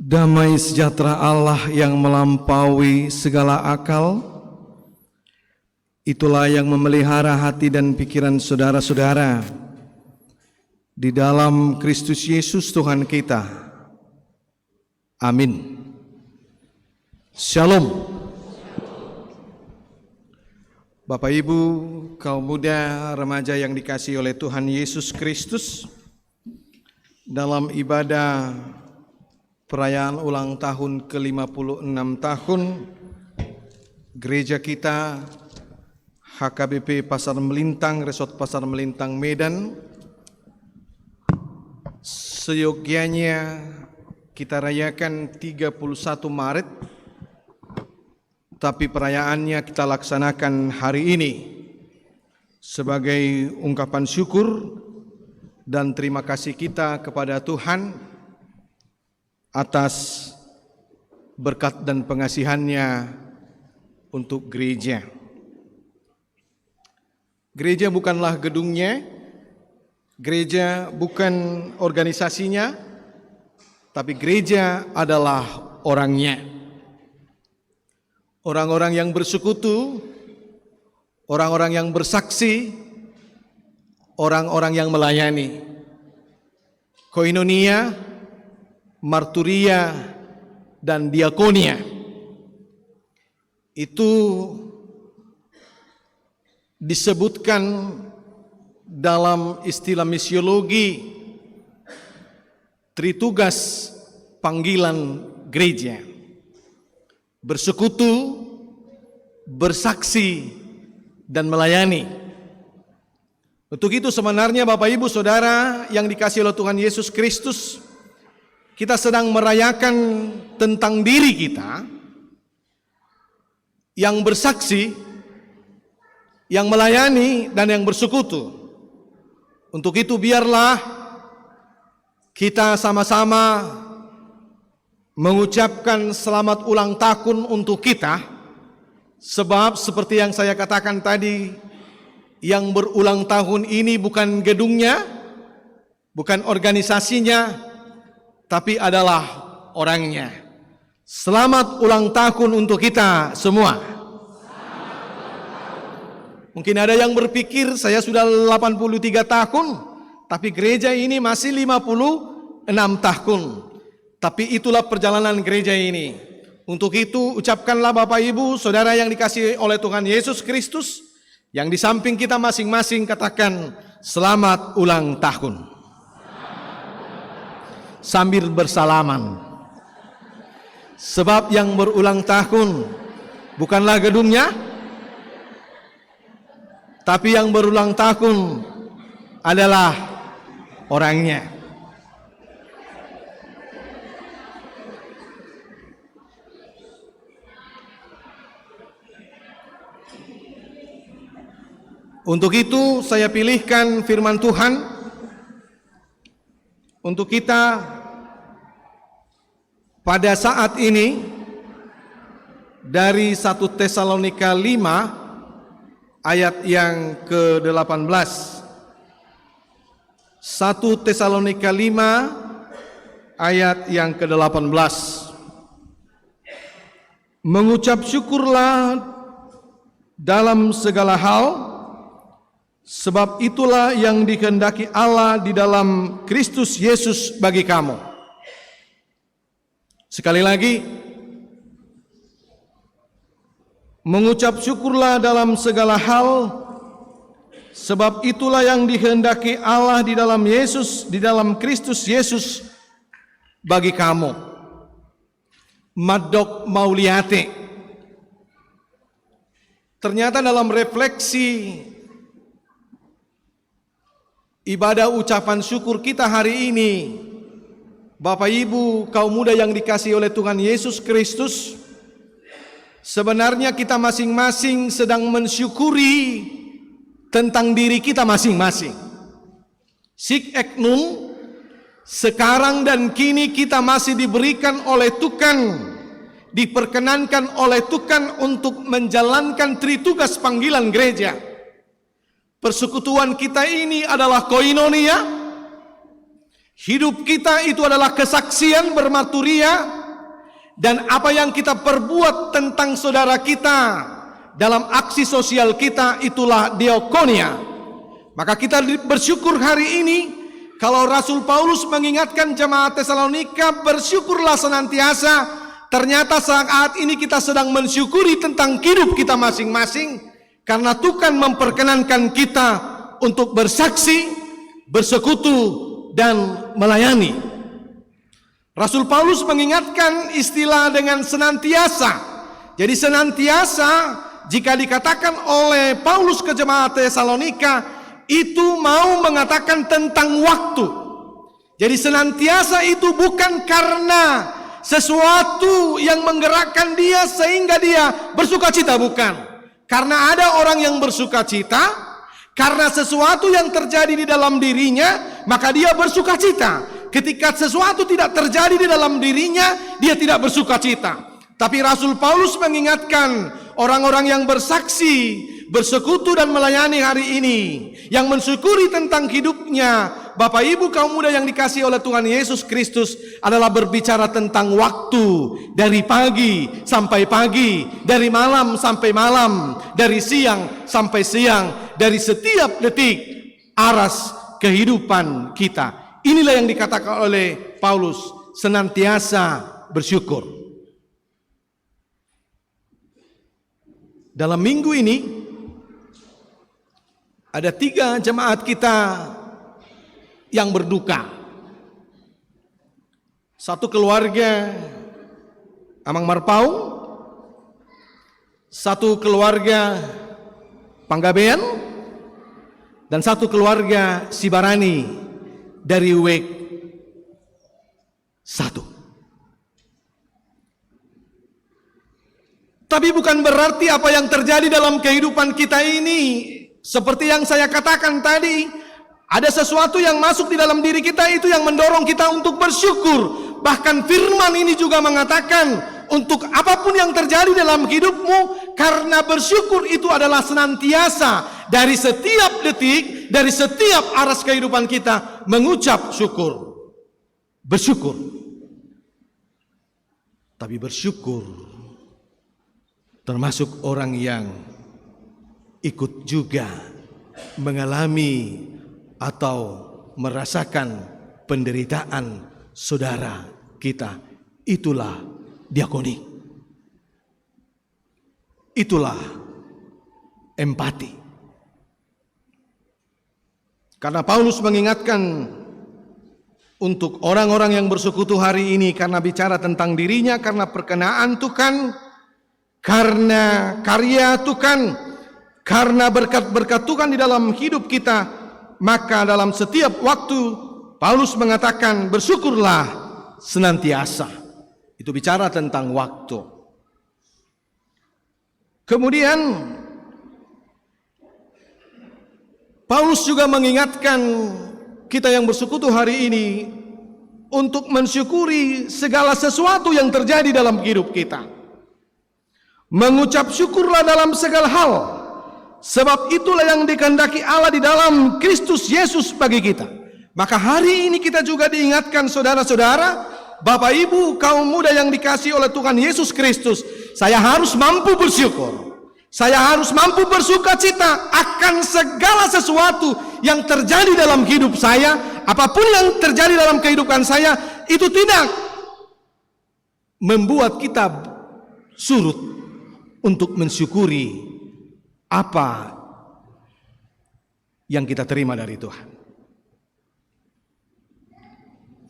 Damai sejahtera Allah yang melampaui segala akal, itulah yang memelihara hati dan pikiran saudara-saudara di dalam Kristus Yesus Tuhan kita. Amin. Shalom. Bapak Ibu, kaum muda, remaja yang dikasihi oleh Tuhan Yesus Kristus, dalam ibadah perayaan ulang tahun ke-56 tahun gereja kita HKBP Pasar Melintang, Resort Pasar Melintang, Medan, seyogyanya kita rayakan 31 Maret, tapi perayaannya kita laksanakan hari ini sebagai ungkapan syukur dan terima kasih kita kepada Tuhan atas berkat dan pengasihannya untuk gereja. Gereja bukanlah gedungnya, gereja bukan organisasinya, tapi gereja adalah orangnya. Orang-orang yang bersekutu, orang-orang yang bersaksi, orang-orang yang melayani. Koinonia, marturia, dan diakonia itu disebutkan dalam istilah misiologi tritugas panggilan gereja: bersekutu, bersaksi, dan melayani. Untuk itu sebenarnya Bapak Ibu Saudara yang dikasihi oleh Tuhan Yesus Kristus, kita sedang merayakan tentang diri kita yang bersaksi, yang melayani, dan yang bersekutu. Untuk itu biarlah kita sama-sama mengucapkan selamat ulang tahun untuk kita, sebab seperti yang saya katakan tadi, yang berulang tahun ini bukan gedungnya, bukan organisasinya, tapi adalah orangnya. Selamat ulang tahun untuk kita semua. Mungkin ada yang berpikir saya sudah 83 tahun, tapi gereja ini masih 56 tahun. Tapi itulah perjalanan gereja ini. Untuk itu ucapkanlah Bapak Ibu Saudara yang dikasihi oleh Tuhan Yesus Kristus, yang di samping kita masing-masing katakan selamat ulang tahun sambil bersalaman. Sebab yang berulang tahun bukanlah gedungnya, tapi yang berulang tahun adalah orangnya. Untuk itu saya pilihkan firman Tuhan untuk kita pada saat ini dari 1 Tesalonika 5 ayat yang ke-18. 1 Tesalonika 5 ayat yang ke-18. Mengucap syukurlah dalam segala hal, sebab itulah yang dikehendaki Allah di dalam Kristus Yesus bagi kamu. Sekali lagi, mengucap syukurlah dalam segala hal, sebab itulah yang dikehendaki Allah di dalam Yesus, di dalam Kristus Yesus bagi kamu. Madok Mauliate. Ternyata dalam refleksi ibadah ucapan syukur kita hari ini, Bapak Ibu kaum muda yang dikasihi oleh Tuhan Yesus Kristus, sebenarnya kita masing-masing sedang mensyukuri tentang diri kita masing-masing. Sic et nunc, sekarang dan kini kita masih diberikan oleh Tuhan, diperkenankan oleh Tuhan untuk menjalankan tritugas panggilan gereja. Persekutuan kita ini adalah koinonia, Hidup kita itu adalah kesaksian bermaturia, dan apa yang kita perbuat tentang saudara kita dalam aksi sosial kita itulah diakonia. Maka kita bersyukur hari ini kalau Rasul Paulus mengingatkan jemaat Tesalonika, bersyukurlah senantiasa. Ternyata saat ini kita sedang mensyukuri tentang hidup kita masing-masing, karena Tuhan memperkenankan kita untuk bersaksi, bersekutu, dan melayani. Rasul Paulus mengingatkan istilah dengan senantiasa. Jadi senantiasa jika dikatakan oleh Paulus ke jemaat Tesalonika, itu mau mengatakan tentang waktu. Jadi senantiasa itu bukan karena sesuatu yang menggerakkan dia sehingga dia bersuka cita, bukan. Karena ada orang yang bersuka cita karena sesuatu yang terjadi di dalam dirinya, maka dia bersuka cita. Ketika sesuatu tidak terjadi di dalam dirinya, dia tidak bersuka cita. Tapi Rasul Paulus mengingatkan orang-orang yang bersaksi, bersekutu dan melayani hari ini, yang mensyukuri tentang hidupnya. Bapak Ibu kaum muda yang dikasihi oleh Tuhan Yesus Kristus, adalah berbicara tentang waktu, dari pagi sampai pagi, dari malam sampai malam, dari siang sampai siang, dari setiap detik aras kehidupan kita. Inilah yang dikatakan oleh Paulus, senantiasa bersyukur. Dalam minggu ini ada 3 jemaat kita yang berduka. Satu keluarga Amang Marpau, satu keluarga Panggabean, dan satu keluarga Sibarani dari WEG 1. Tapi bukan berarti apa yang terjadi dalam kehidupan kita ini, seperti yang saya katakan tadi, ada sesuatu yang masuk di dalam diri kita itu yang mendorong kita untuk bersyukur. Bahkan firman ini juga mengatakan, untuk apapun yang terjadi dalam hidupmu, karena bersyukur itu adalah senantiasa. Dari setiap detik, dari setiap aras kehidupan kita, mengucap syukur. Bersyukur. Tapi bersyukur termasuk orang yang ikut juga mengalami atau merasakan penderitaan saudara kita. Itulah diakoni. Itulah empati. Karena Paulus mengingatkan untuk orang-orang yang bersekutu hari ini, karena bicara tentang dirinya, karena perkenaan Tuhan, karena karya Tuhan, karena berkat-berkat Tuhan di dalam hidup kita, maka dalam setiap waktu Paulus mengatakan bersyukurlah senantiasa. Itu bicara tentang waktu. Kemudian Paulus juga mengingatkan kita yang bersekutu hari ini untuk mensyukuri segala sesuatu yang terjadi dalam hidup kita. Mengucap syukurlah dalam segala hal, sebab itulah yang dikehendaki Allah di dalam Kristus Yesus bagi kita. Maka hari ini kita juga diingatkan saudara-saudara, Bapak Ibu kaum muda yang dikasihi oleh Tuhan Yesus Kristus, saya harus mampu bersyukur. Saya harus mampu bersuka cita akan segala sesuatu yang terjadi dalam hidup saya. Apapun yang terjadi dalam kehidupan saya, itu tidak membuat kita surut untuk mensyukuri apa yang kita terima dari Tuhan.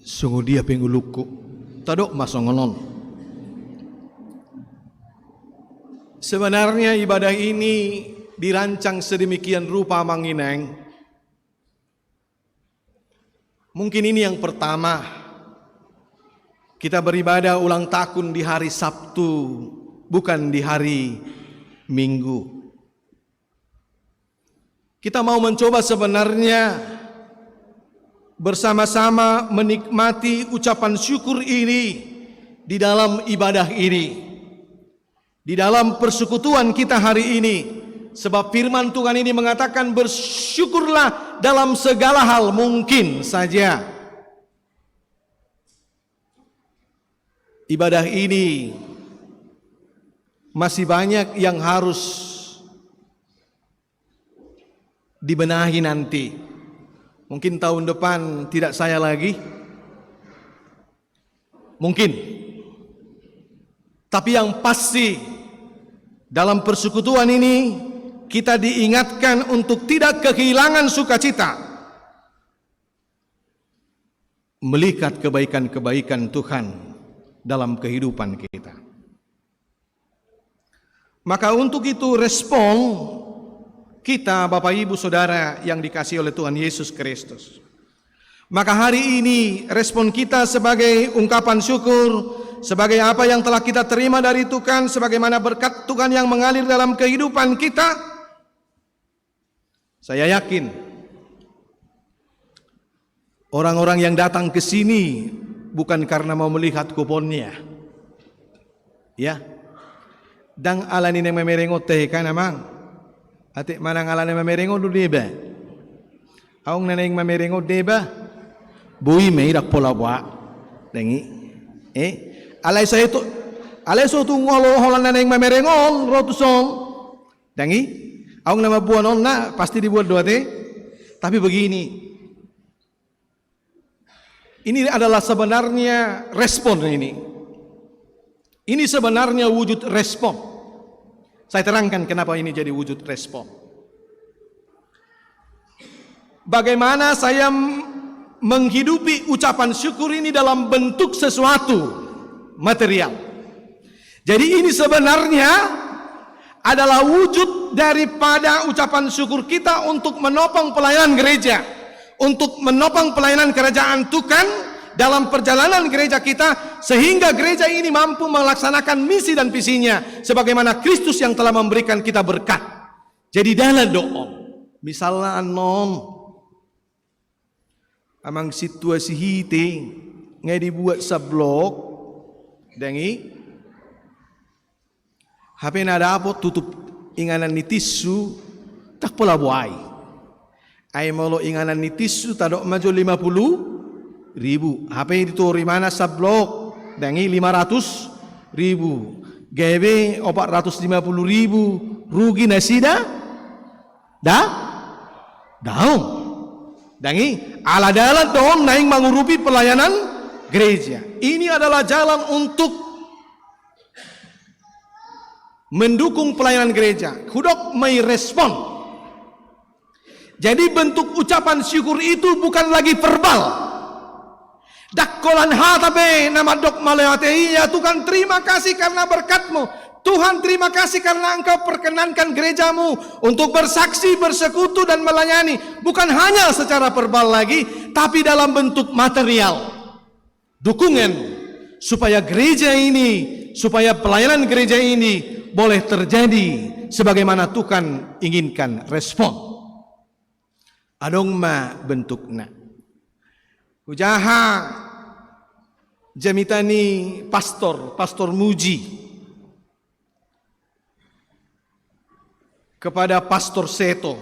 Sungguh dia penguluku, tadok masongonon. Sebenarnya ibadah ini dirancang sedemikian rupa mangineng. Mungkin ini yang pertama, kita beribadah ulang tahun di hari Sabtu, bukan di hari Minggu. Kita mau mencoba sebenarnya bersama-sama menikmati ucapan syukur ini di dalam ibadah ini, di dalam persekutuan kita hari ini. Sebab firman Tuhan ini mengatakan bersyukurlah dalam segala hal. Mungkin saja ibadah ini masih banyak yang harus dibenahi nanti. Mungkin tahun depan tidak saya lagi, mungkin. Tapi yang pasti dalam persekutuan ini kita diingatkan untuk tidak kehilangan sukacita melihat kebaikan-kebaikan Tuhan dalam kehidupan kita. Maka untuk itu respon kita, Bapak Ibu Saudara yang dikasihi oleh Tuhan Yesus Kristus. Maka hari ini respon kita sebagai ungkapan syukur, sebagai apa yang telah kita terima dari Tuhan, sebagaimana berkat Tuhan yang mengalir dalam kehidupan kita, saya yakin orang-orang yang datang ke sini bukan karena mau melihat kuponnya, ya. Dang alani nang memerengot teh kan amang, atik manang alani memerengot du deba, aung naneng memerengot deba, bui mei dak pola wa, dengi, alai saya tu, alai so tu ngolo holan naneng memerengol rotusong, dengi, aung nama buan on na pasti dibuat dua teh, tapi begini. Ini adalah sebenarnya respon ini. Ini sebenarnya wujud respon. Saya terangkan kenapa ini jadi wujud respon. Bagaimana saya menghidupi ucapan syukur ini dalam bentuk sesuatu material. Jadi ini sebenarnya adalah wujud daripada ucapan syukur kita untuk menopang pelayanan gereja, untuk menopang pelayanan kerajaan Tuhan dalam perjalanan gereja kita, sehingga gereja ini mampu melaksanakan misi dan visinya sebagaimana Kristus yang telah memberikan kita berkat. Jadi dalam doa, misalnya anon amang situasi hiti ngai dibuat sablok, dengi HP nada apa tutup inganan ni tisu tak pola buai. Ai molo inganan ni tisu tadok maju 50.000. HP itu rimana sablok dangi 500.000. Gawe 450.000 rugi nasida daun. Dangi ala dalan doon naing mengurupi pelayanan gereja. Ini adalah jalan untuk mendukung pelayanan gereja. Kudok may respon. Jadi bentuk ucapan syukur itu bukan lagi verbal. Dakkolan hatabe nama dok malewate, ya Tuhan terima kasih karena berkat-Mu. Tuhan terima kasih karena Engkau perkenankan gerejamu untuk bersaksi, bersekutu dan melayani. Bukan hanya secara verbal lagi, tapi dalam bentuk material. Dukungan supaya gereja ini, supaya pelayanan gereja ini boleh terjadi sebagaimana Tuhan inginkan. Respon adong ma bentukna ujaha jamitani pastor Muji kepada Pastor Seto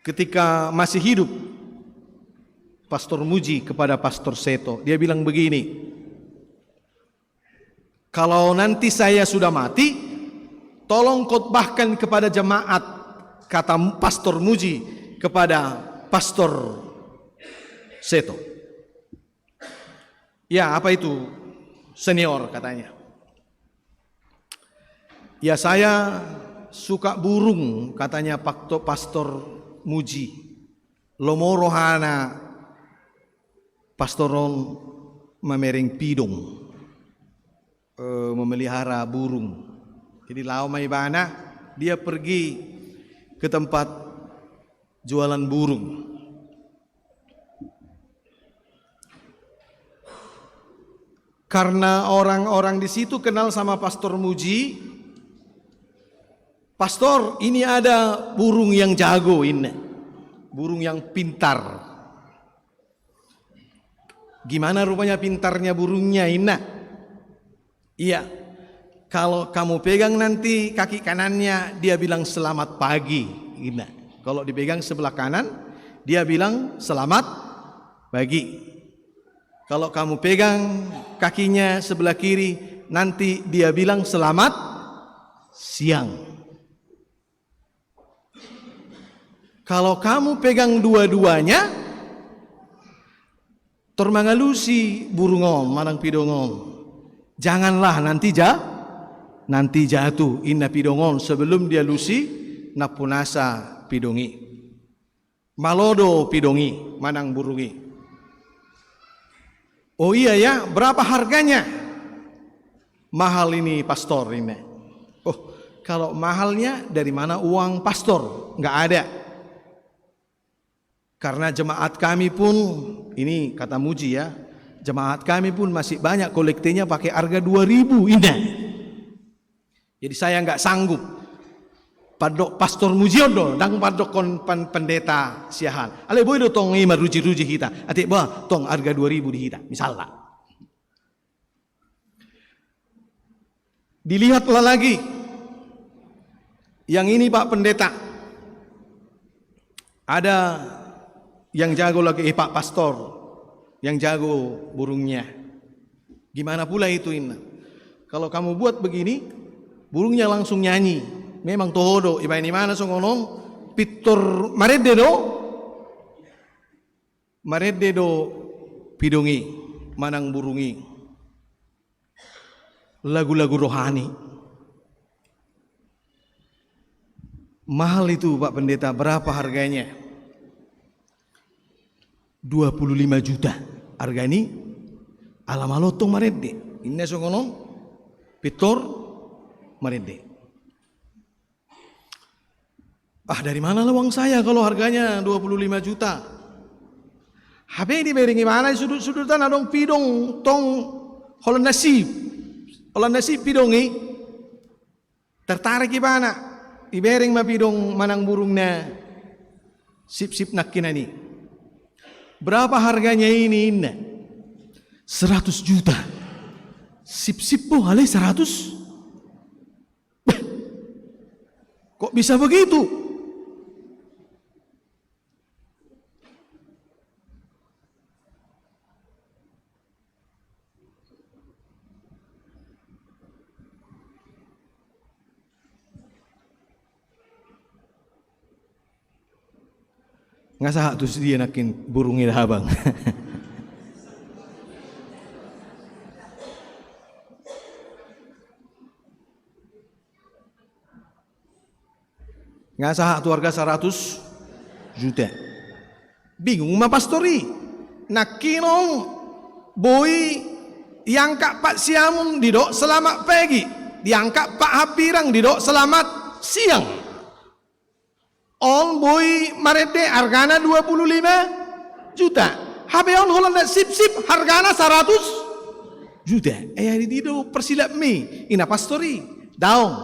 ketika masih hidup. Pastor Muji kepada Pastor Seto, dia bilang begini, kalau nanti saya sudah mati, tolong khotbahkan kepada jemaat, kata Pastor Muji kepada Pastor Seto. Ya, apa itu senior katanya. Ya, saya suka burung katanya Pastor Muji. Lomorohana pastoron memering pidong, memelihara burung. Jadi lau mai bana dia pergi ke tempat jualan burung. Karena orang-orang di situ kenal sama Pastor Muji, Pastor ini ada burung yang jago ini, burung yang pintar. Gimana rupanya pintarnya burungnya ini? Iya, kalau kamu pegang nanti kaki kanannya, dia bilang selamat pagi. Ini. Kalau dipegang sebelah kanan, dia bilang selamat pagi. Kalau kamu pegang kakinya sebelah kiri, nanti dia bilang selamat siang. Kalau kamu pegang dua-duanya, tormangalusi burungon manang pidongon. Janganlah nanti jatuh inna pidongon sebelum dia lusi napunasa pidongi. Malodo pidongi manang burungi. Oh iya ya, berapa harganya? Mahal ini pastor ini. Oh, kalau mahalnya dari mana uang pastor? Nggak ada. Karena jemaat kami pun, ini kata Muji ya, jemaat kami pun masih banyak kolektenya pakai harga 2.000 ini. Jadi saya nggak sanggup. Padok pastor Mujiodo dan padok pendeta siahan. Ale boy do tong ima ruji-ruji kita. Atik bah tong harga 2.000 di kita misalnya. Dilihatlah lagi. Yang ini Pak Pendeta. Ada yang jago lagi Pak Pastor. Yang jago burungnya. Gimana pula itu Ina? Kalau kamu buat begini, burungnya langsung nyanyi. Memang todo iba ini mana songonon pitor maredde do pidongi manang burungi lagu-lagu rohani. Mahal itu Pak Pendeta, berapa harganya? 25 juta harga ini alamalotong maredde ini songonon pitor maredde. Dari mana lah uang saya kalau harganya 25 juta? Habe diberingi mana sudut-sudutan adong pidong tong holan nasi pidongi tertarik gimana? Ibering ma pidong manang burungnya sip-sip nakkinani. Berapa harganya ini? 100 juta. Sip-sip po halai 100? Kok bisa begitu? Nggak sah tuh dia nakin burungnya habang. Nggak sah tuh harga 100 juta. Bingung mah pastori. Nakinong boy diangkat Pak Siamun didok selamat pagi, diangkat Pak Hapirang didok selamat siang. On boy marede hargana 25 juta. Habe on Holanda sip-sip hargana 100 juta. Di dido persilap mi. Ina pastori. Daong.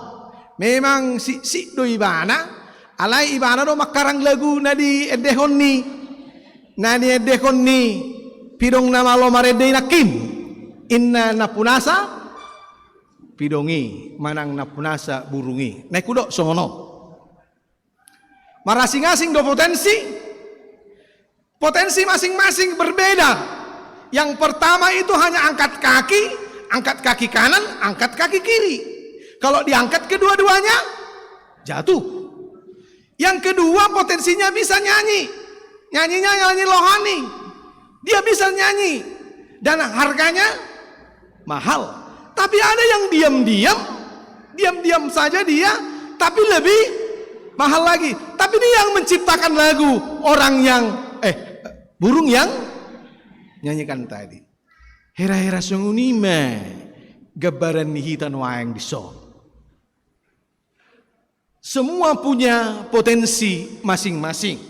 Memang si do ibana. Alai ibana do makarang lagu nadi edehon ni. Nadi edehon ni. Pidong nama lo marede nakin. Inna napunasa. Pidongi. Manang napunasa burungi. Naik kudo songono. Marasing-asing do potensi masing-masing berbeda. Yang pertama itu hanya angkat kaki kanan, angkat kaki kiri. Kalau diangkat kedua-duanya jatuh. Yang kedua potensinya bisa nyanyinya nyanyi rohani. Dia bisa nyanyi dan harganya mahal. Tapi ada yang diam-diam saja dia, tapi lebih mahal lagi. Tapi dia yang menciptakan lagu, orang yang burung yang nyanyikan tadi. Hera-hera sungunima gabaran nihitan wayang diso. Semua punya potensi masing-masing.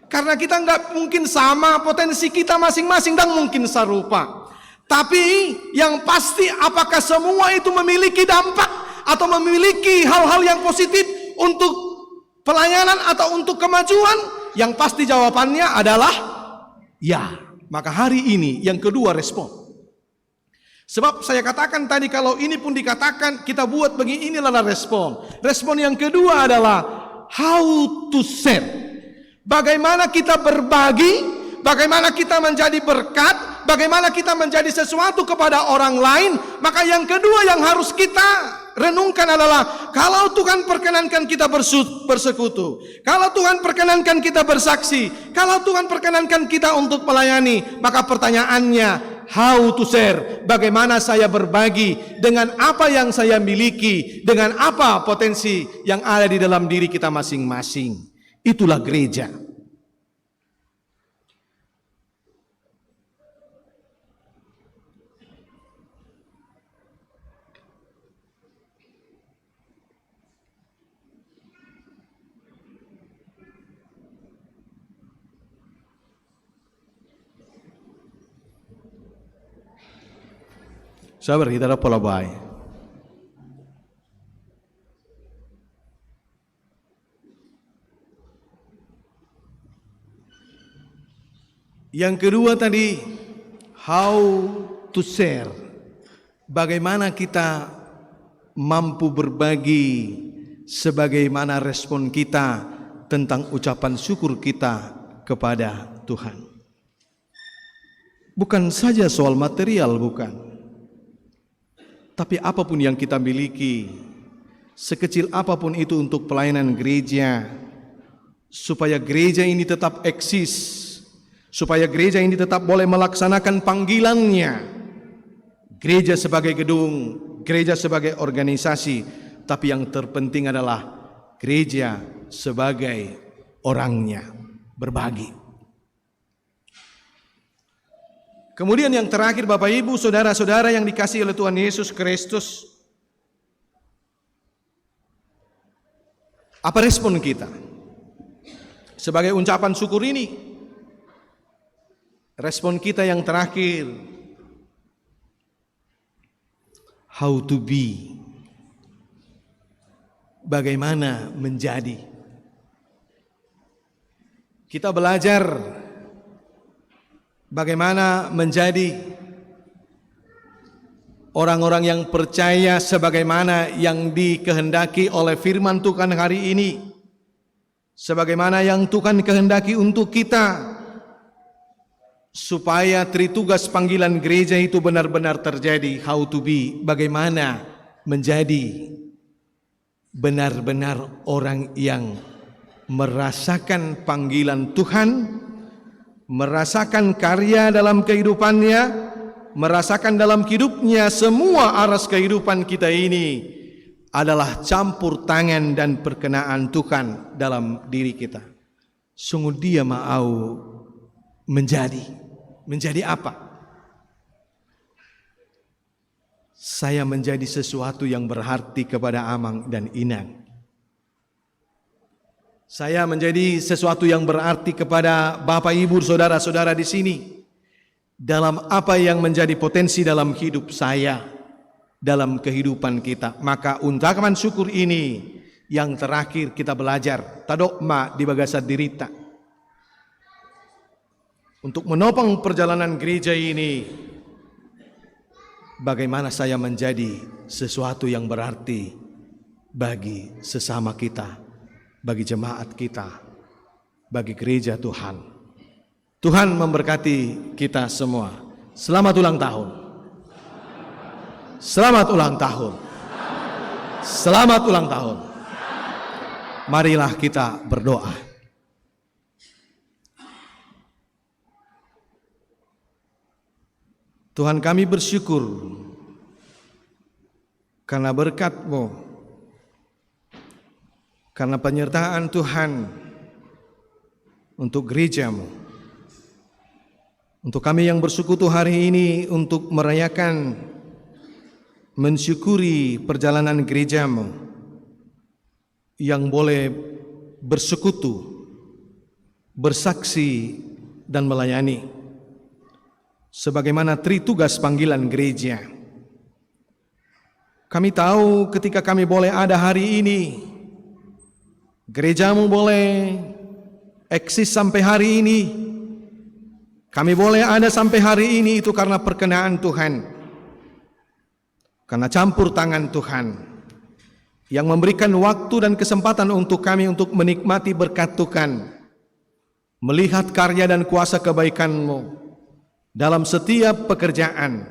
Karena kita nggak mungkin sama potensi kita masing-masing dan mungkin serupa. Tapi yang pasti apakah semua itu memiliki dampak atau memiliki hal-hal yang positif untuk pelayanan atau untuk kemajuan? Yang pasti jawabannya adalah ya. Maka hari ini yang kedua respon. Sebab saya katakan tadi kalau ini pun dikatakan kita buat begini, inilah respon. Respon yang kedua adalah how to share. Bagaimana kita berbagi, bagaimana kita menjadi berkat, bagaimana kita menjadi sesuatu kepada orang lain, maka yang kedua yang harus kita renungkan adalah kalau Tuhan perkenankan kita bersekutu, kalau Tuhan perkenankan kita bersaksi, kalau Tuhan perkenankan kita untuk melayani, maka pertanyaannya, how to share, bagaimana saya berbagi dengan apa yang saya miliki, dengan apa potensi yang ada di dalam diri kita masing-masing. Itulah gereja. Sabar, kita ada pola baik. Yang kedua tadi, how to share. Bagaimana kita mampu berbagi, sebagaimana respon kita tentang ucapan syukur kita kepada Tuhan. Bukan saja soal material, bukan. Tapi apapun yang kita miliki, sekecil apapun itu untuk pelayanan gereja, supaya gereja ini tetap eksis, supaya gereja ini tetap boleh melaksanakan panggilannya. Gereja sebagai gedung, gereja sebagai organisasi, tapi yang terpenting adalah gereja sebagai orangnya, berbagi. Kemudian yang terakhir, Bapak Ibu, saudara-saudara yang dikasihi oleh Tuhan Yesus Kristus, apa respon kita sebagai ucapan syukur ini? Respon kita yang terakhir, how to be, bagaimana menjadi. Kita belajar bagaimana menjadi orang-orang yang percaya sebagaimana yang dikehendaki oleh firman Tuhan hari ini, sebagaimana yang Tuhan kehendaki untuk kita, supaya tritugas panggilan gereja itu benar-benar terjadi. How to be, bagaimana menjadi benar-benar orang yang merasakan panggilan Tuhan, merasakan karya dalam kehidupannya, merasakan dalam hidupnya semua aras kehidupan kita ini adalah campur tangan dan perkenaan Tuhan dalam diri kita. Sungguh dia mau menjadi apa? Saya menjadi sesuatu yang berarti kepada Amang dan Inang. Saya menjadi sesuatu yang berarti kepada Bapak Ibu, saudara-saudara di sini. Dalam apa yang menjadi potensi dalam hidup saya, dalam kehidupan kita. Maka ungkapan syukur ini yang terakhir kita belajar. Tadokma di bagasa dirita. Untuk menopang perjalanan gereja ini, bagaimana saya menjadi sesuatu yang berarti bagi sesama kita, bagi jemaat kita, bagi gereja Tuhan. Tuhan memberkati kita semua. Selamat ulang tahun. Selamat ulang tahun. Selamat ulang tahun. Marilah kita berdoa. Tuhan, kami bersyukur karena berkat-Mu, karena penyertaan Tuhan untuk gereja-Mu. Untuk kami yang bersekutu hari ini untuk merayakan, mensyukuri perjalanan gereja-Mu yang boleh bersekutu, bersaksi dan melayani sebagaimana tritugas panggilan gereja. Kami tahu ketika kami boleh ada hari ini, gereja-Mu boleh eksis sampai hari ini, kami boleh ada sampai hari ini, itu karena perkenaan Tuhan, karena campur tangan Tuhan yang memberikan waktu dan kesempatan untuk kami untuk menikmati berkat Tuhan, melihat karya dan kuasa kebaikan-Mu, dalam setiap pekerjaan,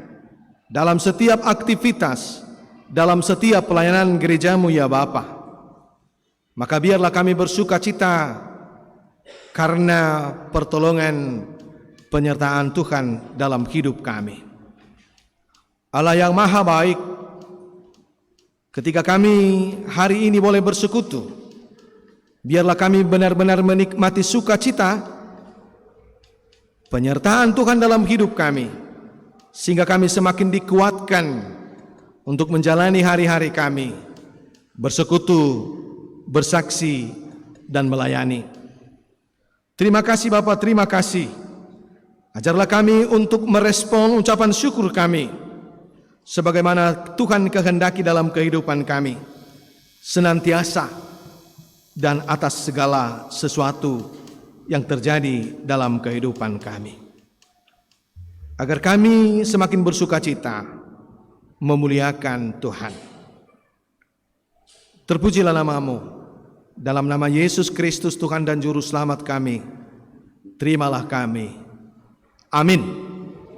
dalam setiap aktivitas, dalam setiap pelayanan gerejamu ya Bapa. Maka biarlah kami bersuka cita karena pertolongan penyertaan Tuhan dalam hidup kami. Allah yang maha baik, ketika kami hari ini boleh bersekutu, biarlah kami benar-benar menikmati sukacita penyertaan Tuhan dalam hidup kami, sehingga kami semakin dikuatkan untuk menjalani hari-hari kami, bersekutu, bersaksi, dan melayani. Terima kasih Bapa, terima kasih. Ajarlah kami untuk merespon ucapan syukur kami, sebagaimana Tuhan kehendaki dalam kehidupan kami, senantiasa dan atas segala sesuatu yang terjadi dalam kehidupan kami. Agar kami semakin bersuka cita memuliakan Tuhan. Terpujilah nama-Mu, dalam nama Yesus Kristus Tuhan dan Juru Selamat kami, terimalah kami. Amin.